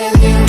with you.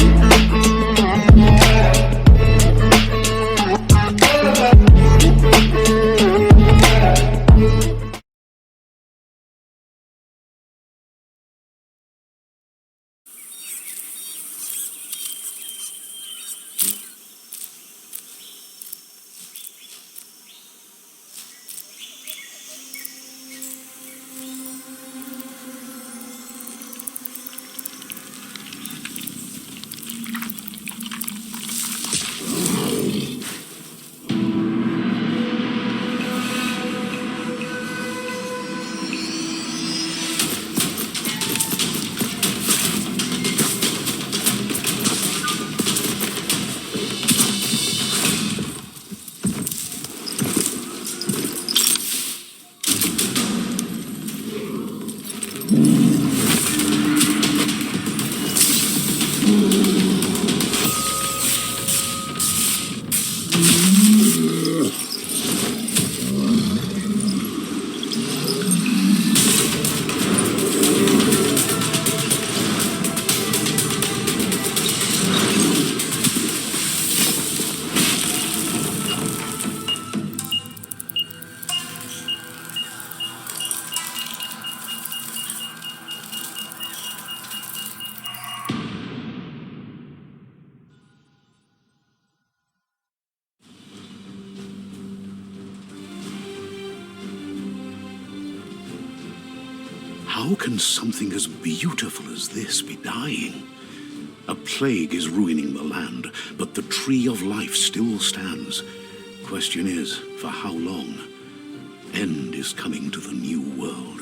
How can something as beautiful as this be dying? A plague is ruining the land, but the tree of life still stands. Question is, for how long? End is coming to the new world.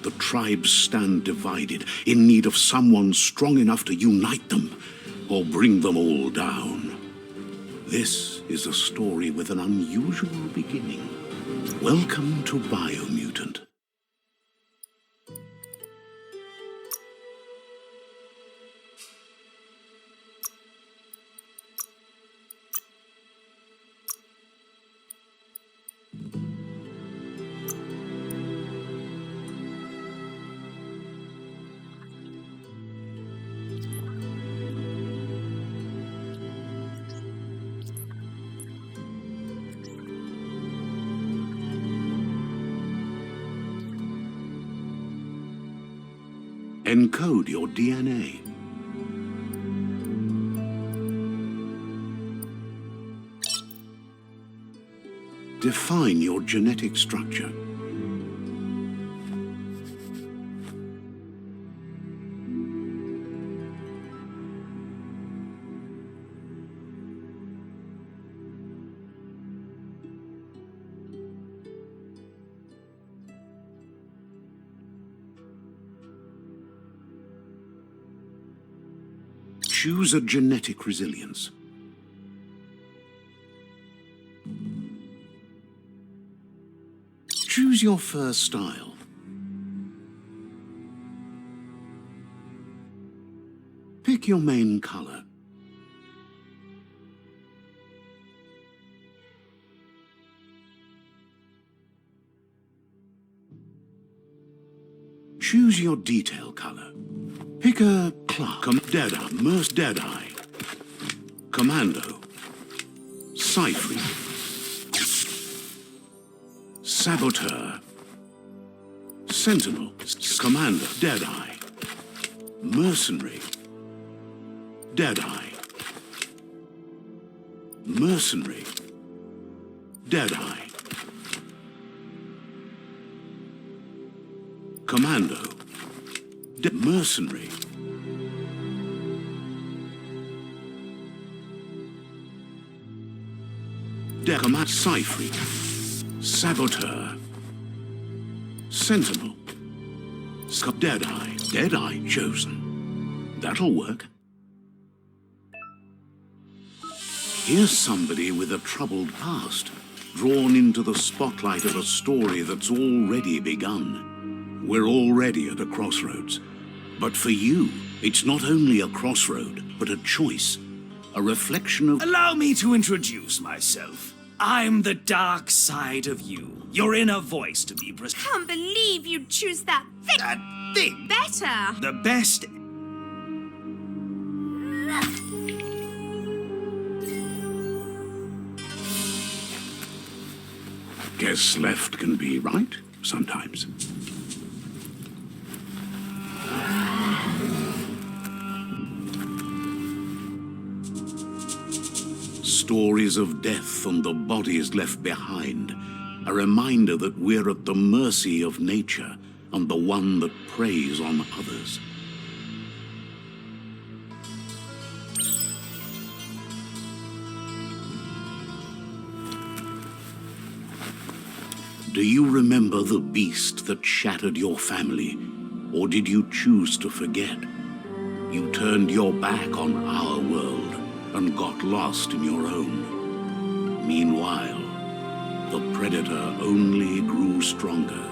The tribes stand divided, in need of someone strong enough to unite them, or bring them all down. This is a story with an unusual beginning. Welcome to BiOMUTANT. Encode your DNA. Define your genetic structure. Choose a genetic resilience. Choose your fur style. Pick your main color. Choose your detail color. Pick a class. Deadeye, Deadeye, Commando, Cypher, Saboteur, Sentinel, Commander, Deadeye, Mercenary, Deadeye, Mercenary, Deadeye, Commando, Mercenary, Command, Cypher, Saboteur, Sentinel, Deadeye, Deadeye chosen. That'll work. Here's somebody with a troubled past, drawn into the spotlight of a story that's already begun. We're already at a crossroads. But for you, it's not only a crossroad, but a choice. A reflection of... Allow me to introduce myself. I'm the dark side of you. Your inner voice, to be precise. Can't believe you'd choose that That thing. better. The best... Guess left can be right sometimes. Stories of death and the bodies left behind, a reminder that we're at the mercy of nature and the one that preys on others. Do you remember the beast that shattered your family, or did you choose to forget? You turned your back on our world and got lost in your own. Meanwhile, the predator only grew stronger.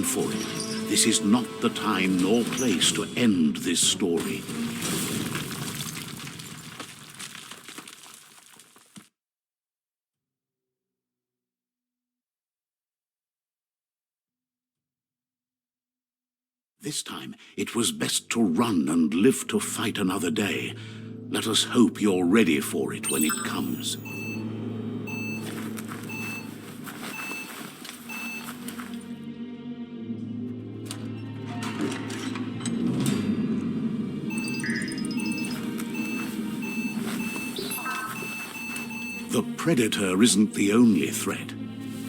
For it. This is not the time nor place to end this story. This time, it was best to run and live to fight another day. Let us hope you're ready for it when it comes. The predator isn't the only threat.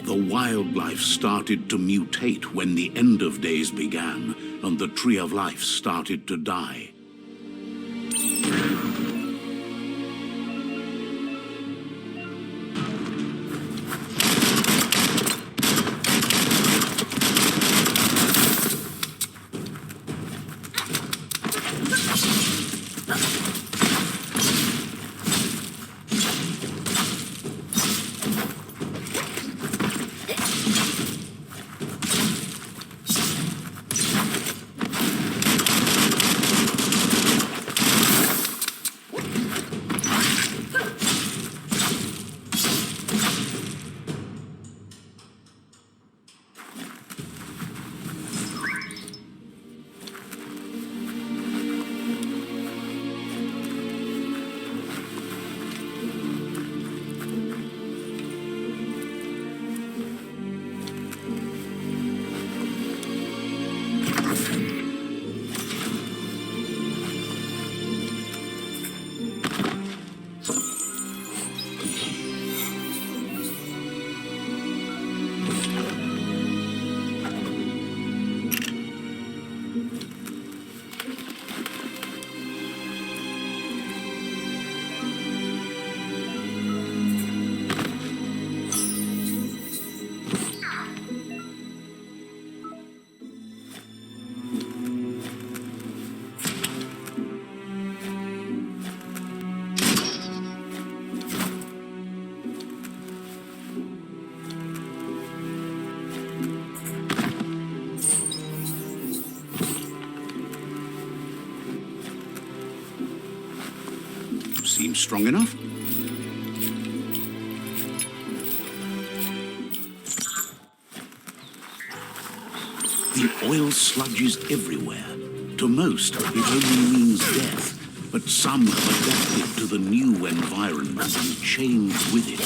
The wildlife started to mutate when the end of days began, and the tree of life started to die. seems strong enough. The oil sludges everywhere. To most, it only means death, but some have adapted to the new environment and changed with it.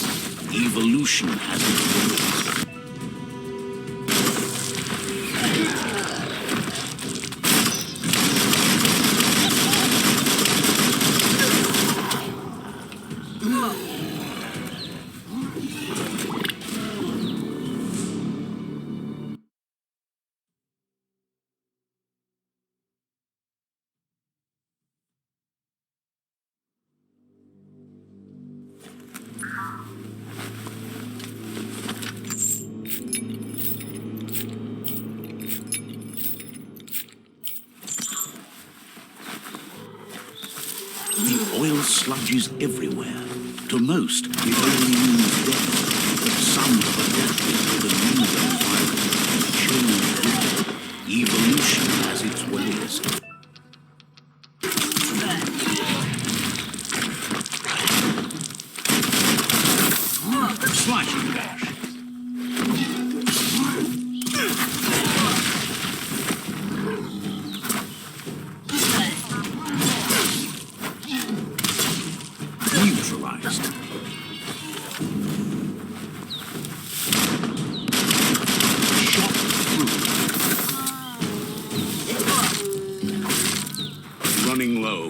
Evolution has its ways. The oil sludges everywhere. To most, it only means death, but some have adapted to the new environment and changed with it. Evolution has its ways. Slashing dash. Neutralized. Shot through. Running low.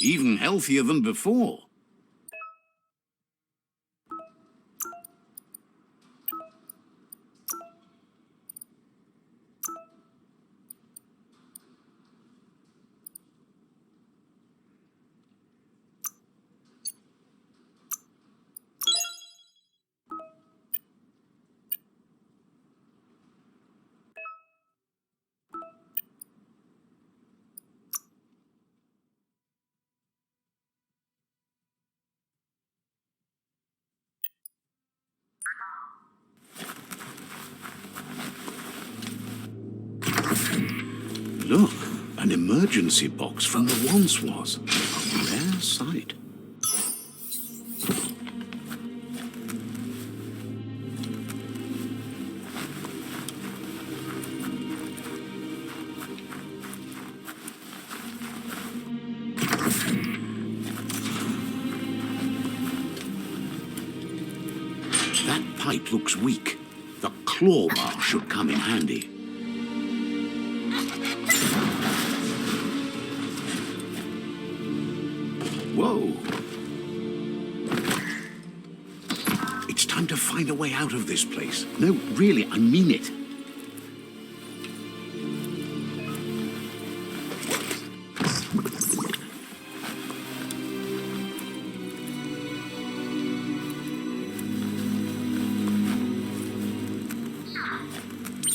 even healthier than before. Look, an emergency box from the once was. A rare sight. That pipe looks weak. The claw bar should come in handy. Whoa. It's time to find a way out of this place. No, really, I mean it.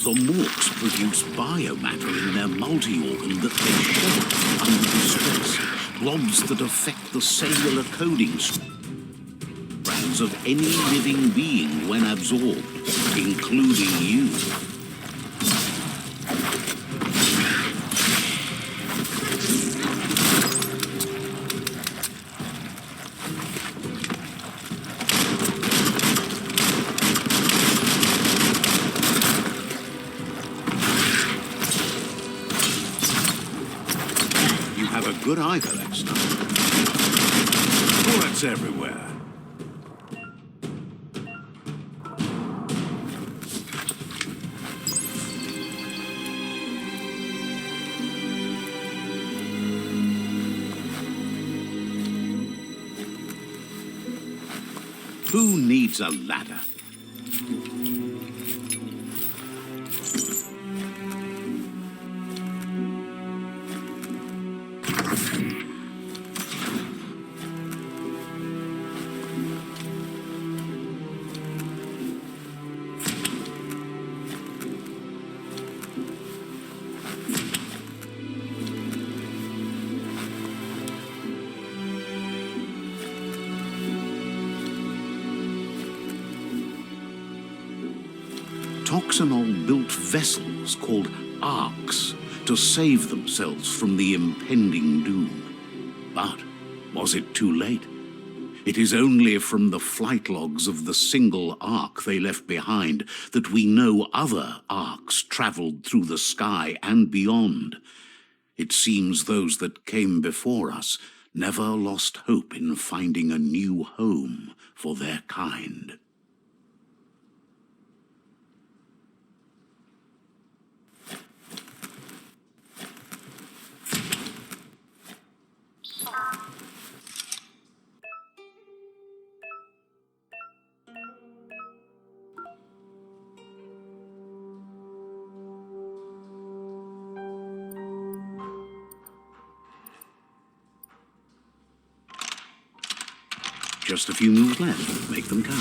The morks produce biomatter in their multi-organ that they shed under stress. Blobs that affect the cellular coding strands of any living being when absorbed, including you. Good eye for that stuff. Bullets everywhere. Who needs a ladder? Toxanol built vessels called arks to save themselves from the impending doom. But was it too late? It is only from the flight logs of the single ark they left behind that we know other arks traveled through the sky and beyond. It seems those that came before us never lost hope in finding a new home for their kind. Just a few moves left. Make them count.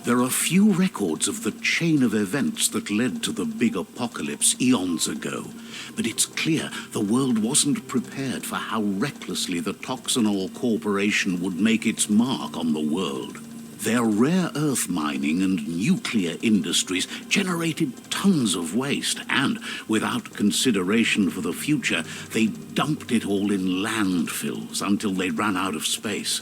There are few records of the chain of events that led to the big apocalypse eons ago, but it's clear the world wasn't prepared for how recklessly the Toxanol Corporation would make its mark on the world. Their rare earth mining and nuclear industries generated tons of waste, and, without consideration for the future, they dumped it all in landfills until they ran out of space.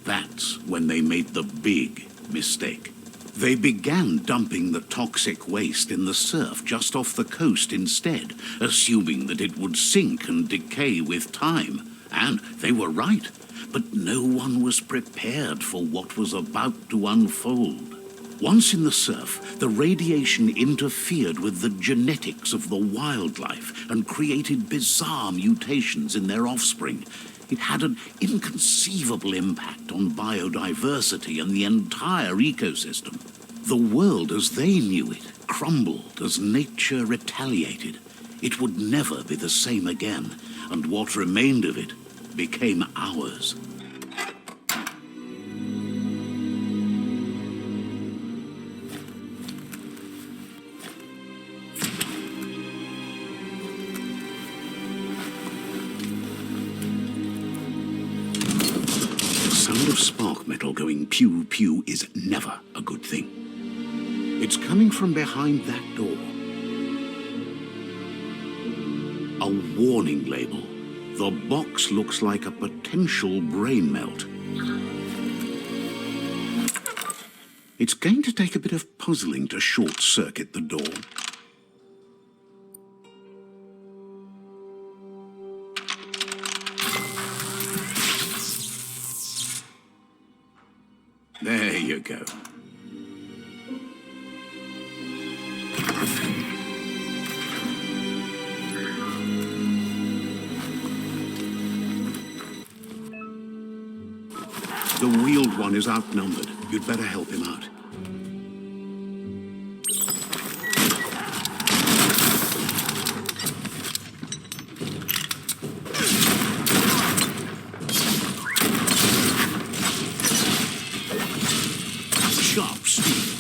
That's when they made the big mistake. They began dumping the toxic waste in the surf just off the coast instead, assuming that it would sink and decay with time. And they were right. But no one was prepared for what was about to unfold. Once in the surf, the radiation interfered with the genetics of the wildlife and created bizarre mutations in their offspring. It had an inconceivable impact on biodiversity and the entire ecosystem. The world as they knew it crumbled as nature retaliated. It would never be the same again, and what remained of it became ours. The sound of spark metal going pew-pew is never a good thing. It's coming from behind that door. A warning label. The box looks like a potential brain melt. It's going to take a bit of puzzling to short-circuit the door. There you go. The wheeled one is outnumbered. You'd better help him out. Sharp steel.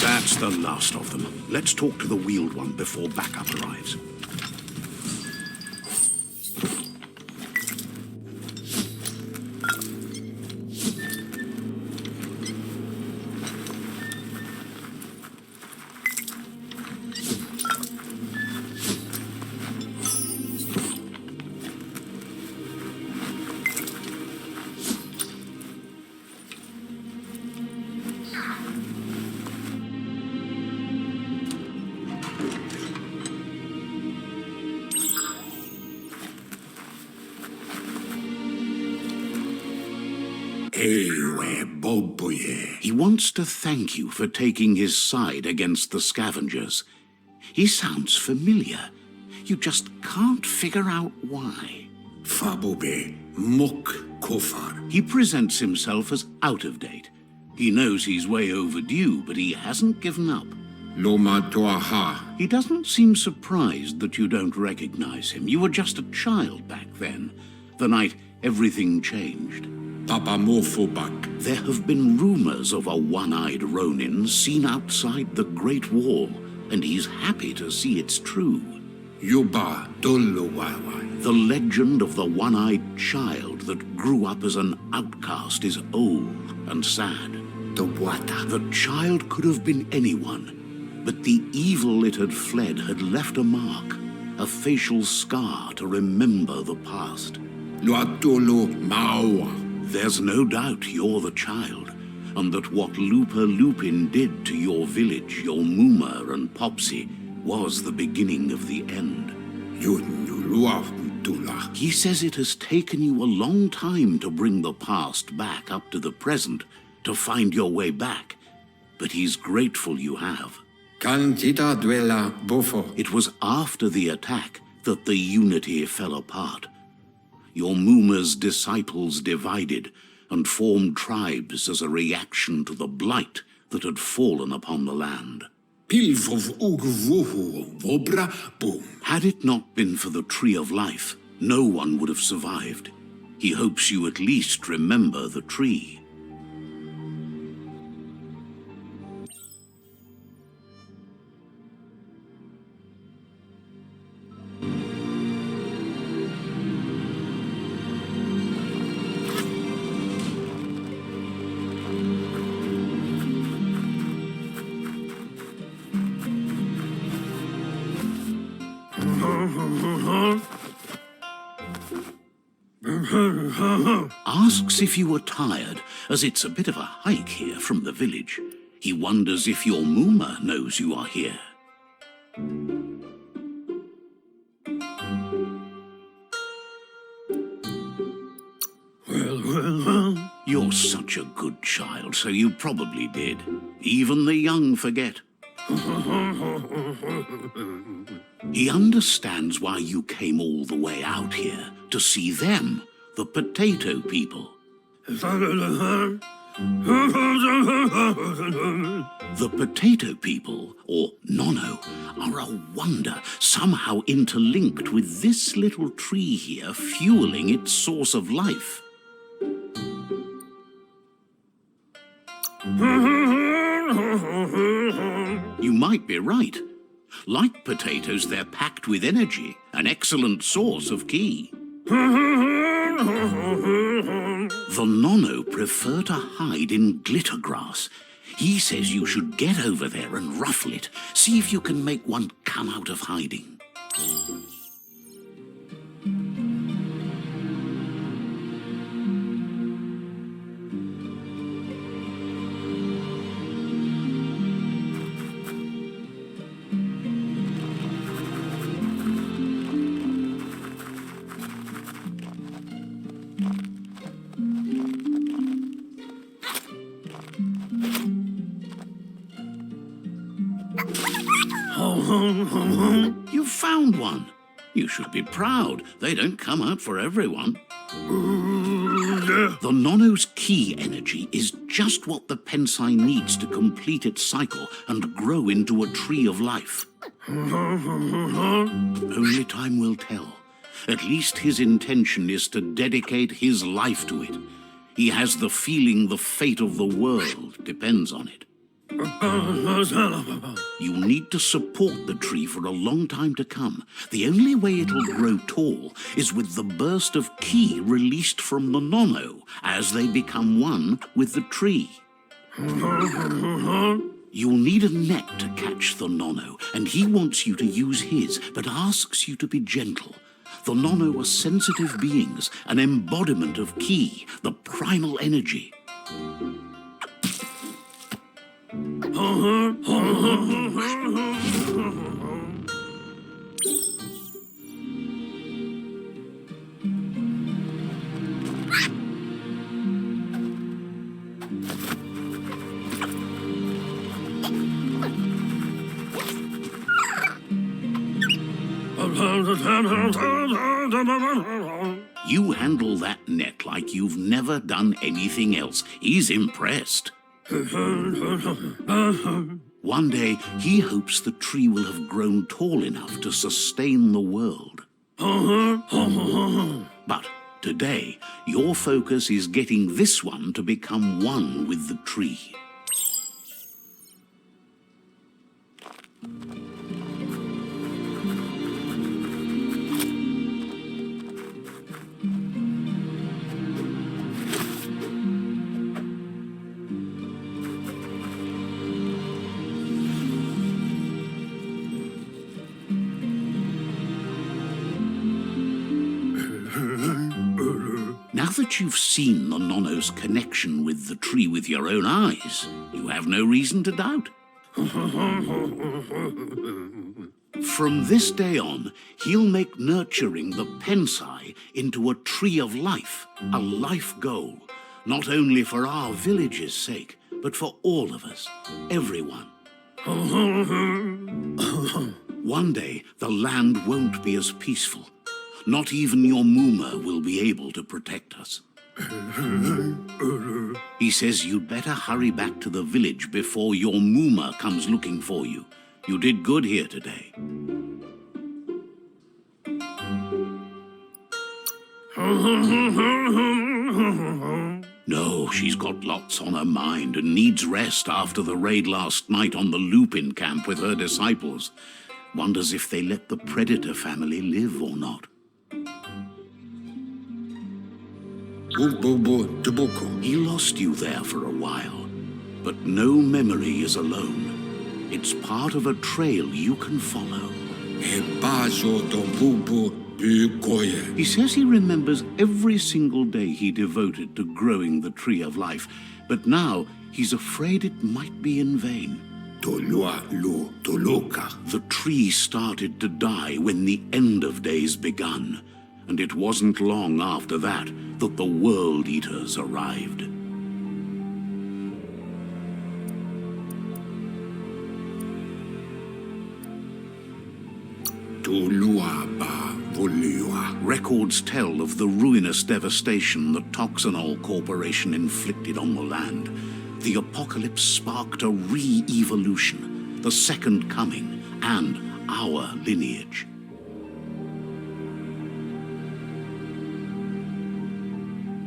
That's the last of them. Let's talk to the wheeled one before backup arrives. He wants to thank you for taking his side against the scavengers. He sounds familiar. You just can't figure out why. He presents himself as out of date. He knows he's way overdue, but he hasn't given up. He doesn't seem surprised that you don't recognize him. You were just a child back then, the night everything changed. There have been rumors of a one-eyed Ronin seen outside the Great Wall, and he's happy to see it's true. The legend of the one-eyed child that grew up as an outcast is old and sad. The child could have been anyone, but the evil it had fled had left a mark, a facial scar to remember the past. There's no doubt you're the child, and that what Lupa Lupin did to your village, your Muma and Popsy, was the beginning of the end. He says it has taken you a long time to bring the past back up to the present, to find your way back, but he's grateful you have. It was after the attack that the unity fell apart. Your Muma's disciples divided and formed tribes as a reaction to the blight that had fallen upon the land. Had it not been for the Tree of Life, no one would have survived. He hopes you at least remember the tree. Asks if you are tired, as it's a bit of a hike here from the village. He wonders if your Muma knows you are here. Well. You're such a good child, so you probably did. Even the young forget. He understands why you came all the way out here, to see them, the potato people. The potato people, or Nono, are a wonder, somehow interlinked with this little tree here, fueling its source of life. You might be right. Like potatoes, they're packed with energy, an excellent source of ki. The Nono prefer to hide in glitter grass. He says you should get over there and ruffle it. See if you can make one come out of hiding. You found one. You should be proud. They don't come out for everyone. The Nono's ki energy is just what the Pensai needs to complete its cycle and grow into a tree of life. Only time will tell. At least his intention is to dedicate his life to it. He has the feeling the fate of the world depends on it. You need to support the tree for a long time to come. The only way it'll grow tall is with the burst of ki released from the Nono as they become one with the tree. You'll need a net to catch the Nono, and he wants you to use his, but asks you to be gentle. The Nono are sensitive beings, an embodiment of ki, the primal energy. You handle that net like you've never done anything else. He's impressed. One day, he hopes the tree will have grown tall enough to sustain the world. But today, your focus is getting this one to become one with the tree. Now that you've seen the Nono's connection with the tree with your own eyes, you have no reason to doubt. From this day on, he'll make nurturing the Pensai into a tree of life, a life goal, not only for our village's sake, but for all of us, everyone. One day, the land won't be as peaceful. Not even your Muma will be able to protect us. He says you'd better hurry back to the village before your Muma comes looking for you. You did good here today. No, she's got lots on her mind and needs rest after the raid last night on the Lupin camp with her disciples. Wonders if they let the Predator family live or not. He lost you there for a while, but no memory is alone. It's part of a trail you can follow. He says he remembers every single day he devoted to growing the tree of life, but now he's afraid it might be in vain. The tree started to die when the end of days begun, and it wasn't long after that that the World Eaters arrived. Records tell of the ruinous devastation the Toxanol Corporation inflicted on the land. The apocalypse sparked a re-evolution, the Second Coming, and our lineage.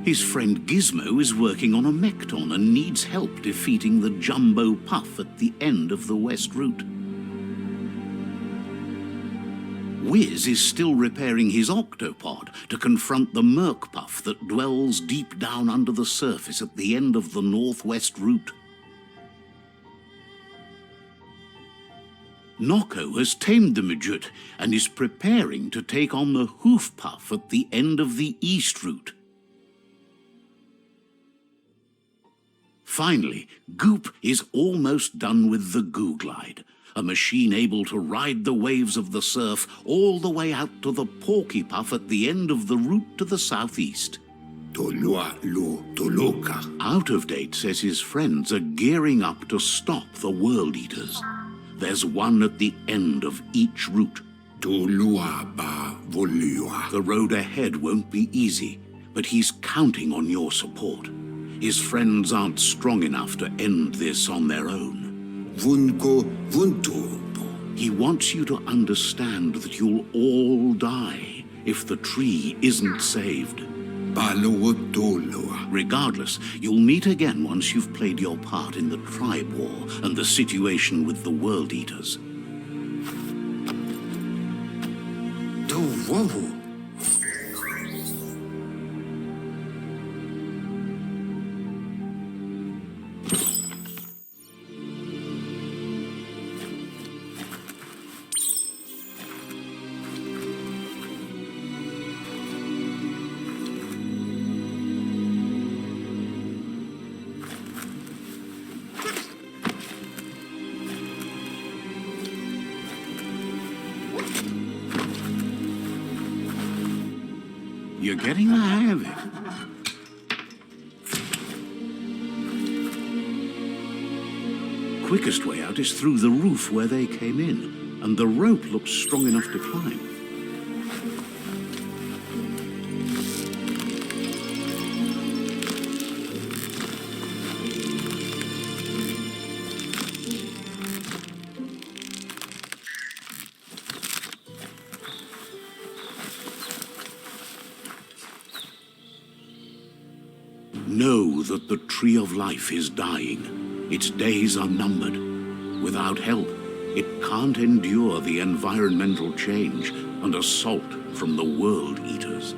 His friend Gizmo is working on a Mekton and needs help defeating the Jumbo Puff at the end of the West Route. Wiz is still repairing his octopod to confront the Merc Puff that dwells deep down under the surface at the end of the Northwest Route. Noko has tamed the Midget and is preparing to take on the Hoof Puff at the end of the East Route. Finally, Goop is almost done with the Goo Glide, a machine able to ride the waves of the surf all the way out to the Porky Puff at the end of the route to the southeast. Out of Date says his friends are gearing up to stop the World Eaters. There's one at the end of each route. The road ahead won't be easy, but he's counting on your support. His friends aren't strong enough to end this on their own. He wants you to understand that you'll all die if the tree isn't saved. Regardless, you'll meet again once you've played your part in the tribe war and the situation with the World Eaters. You're getting the hang of it. Quickest way out is through the roof where they came in, and the rope looks strong enough to climb. Know that the Tree of Life is dying. Its days are numbered. Without help, it can't endure the environmental change and assault from the World Eaters.